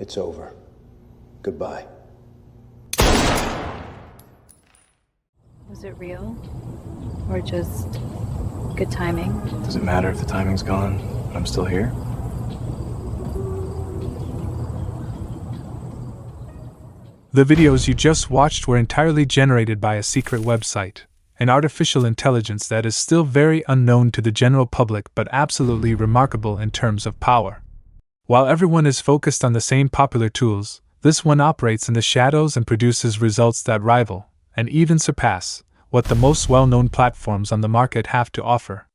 It's over. Goodbye. Was it real? Or just good timing? Does it matter if the timing's gone, but I'm still here? The videos you just watched were entirely generated by a secret website, an artificial intelligence that is still very unknown to the general public but absolutely remarkable in terms of power. While everyone is focused on the same popular tools, this one operates in the shadows and produces results that rival, and even surpass, what the most well-known platforms on the market have to offer.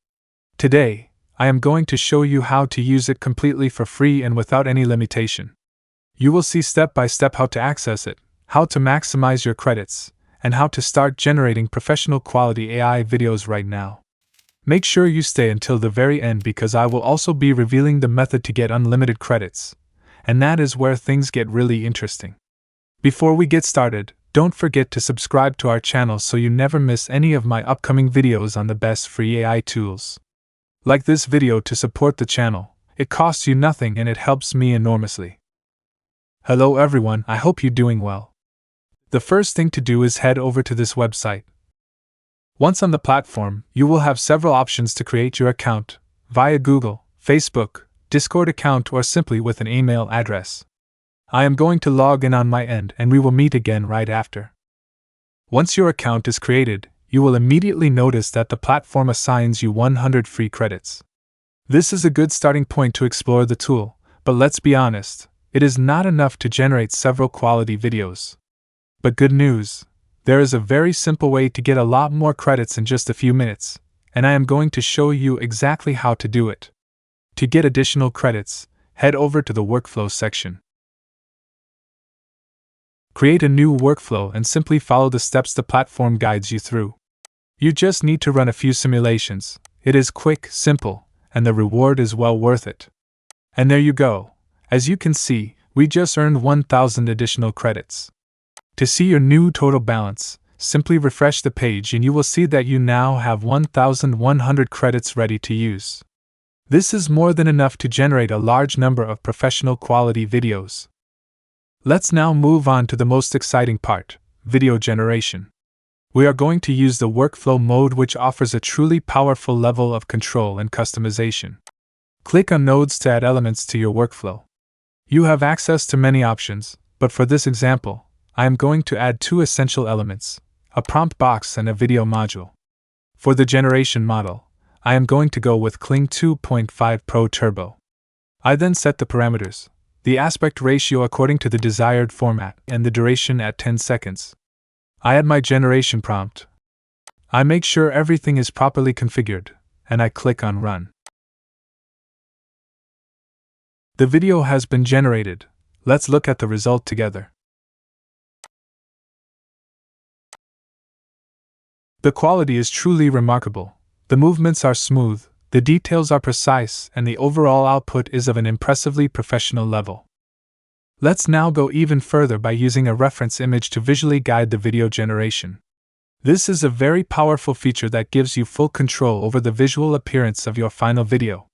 Today, I am going to show you how to use it completely for free and without any limitation. You will see step by step how to access it, how to maximize your credits, and how to start generating professional quality AI videos right now. Make sure you stay until the very end because I will also be revealing the method to get unlimited credits, and that is where things get really interesting. Before we get started, don't forget to subscribe to our channel so you never miss any of my upcoming videos on the best free AI tools. Like this video to support the channel. It costs you nothing and it helps me enormously. Hello everyone, I hope you're doing well. The first thing to do is head over to this website. Once on the platform, you will have several options to create your account, via Google, Facebook, Discord account or simply with an email address. I am going to log in on my end and we will meet again right after. Once your account is created, you will immediately notice that the platform assigns you 100 free credits. This is a good starting point to explore the tool, but let's be honest, it is not enough to generate several quality videos. But good news, there is a very simple way to get a lot more credits in just a few minutes, and I am going to show you exactly how to do it. To get additional credits, head over to the workflow section. Create a new workflow and simply follow the steps the platform guides you through. You just need to run a few simulations. It is quick, simple, and the reward is well worth it. And there you go. As you can see, we just earned 1,000 additional credits. To see your new total balance, simply refresh the page and you will see that you now have 1,100 credits ready to use. This is more than enough to generate a large number of professional quality videos. Let's now move on to the most exciting part, video generation. We are going to use the workflow mode which offers a truly powerful level of control and customization. Click on nodes to add elements to your workflow. You have access to many options, but for this example, I am going to add two essential elements, a prompt box and a video module. For the generation model, I am going to go with Kling 2.5 Pro Turbo. I then set the parameters, the aspect ratio according to the desired format, and the duration at 10 seconds. I add my generation prompt. I make sure everything is properly configured, and I click on Run. The video has been generated. Let's look at the result together. The quality is truly remarkable. The movements are smooth, the details are precise, and the overall output is of an impressively professional level. Let's now go even further by using a reference image to visually guide the video generation. This is a very powerful feature that gives you full control over the visual appearance of your final video.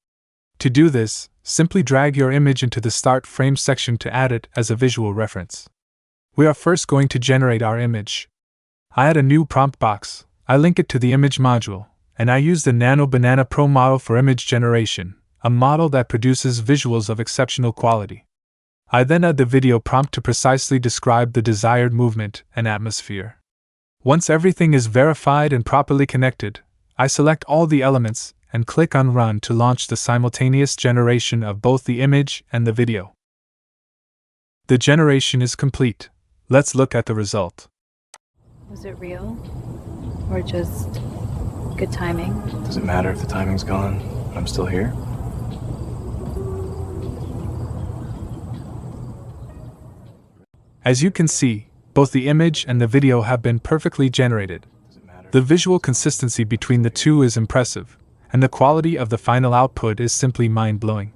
To do this, simply drag your image into the Start Frame section to add it as a visual reference. We are first going to generate our image. I add a new prompt box, I link it to the image module, and I use the Nanobanana Pro model for image generation, a model that produces visuals of exceptional quality. I then add the video prompt to precisely describe the desired movement and atmosphere. Once everything is verified and properly connected, I select all the elements and click on Run to launch the simultaneous generation of both the image and the video. The generation is complete. Let's look at the result. Was it real? Or just good timing? Does it matter if the timing's gone, but I'm still here? As you can see, both the image and the video have been perfectly generated. The visual consistency between the two is impressive, and the quality of the final output is simply mind-blowing.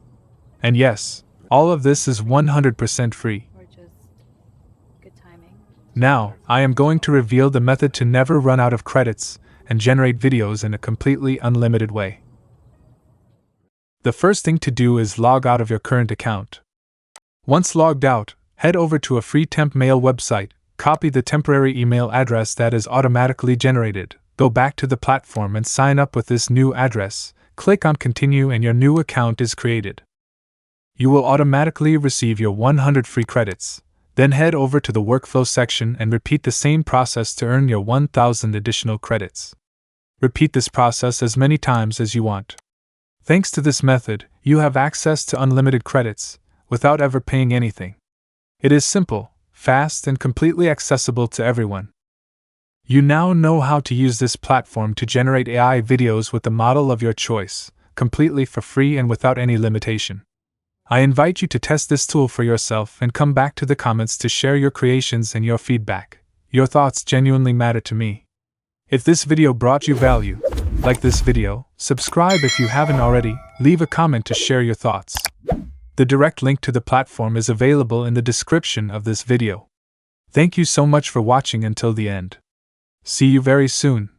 And yes, all of this is 100% free. Or just good timing? Now, I am going to reveal the method to never run out of credits and generate videos in a completely unlimited way. The first thing to do is log out of your current account. Once logged out, head over to a free temp mail website, copy the temporary email address that is automatically generated, go back to the platform and sign up with this new address, click on Continue and your new account is created. You will automatically receive your 100 free credits. Then head over to the workflow section and repeat the same process to earn your 1000 additional credits. Repeat this process as many times as you want. Thanks to this method, you have access to unlimited credits, without ever paying anything. It is simple, fast, and completely accessible to everyone. You now know how to use this platform to generate AI videos with the model of your choice, completely for free and without any limitation. I invite you to test this tool for yourself and come back to the comments to share your creations and your feedback. Your thoughts genuinely matter to me. If this video brought you value, like this video, subscribe if you haven't already, leave a comment to share your thoughts. The direct link to the platform is available in the description of this video. Thank you so much for watching until the end. See you very soon.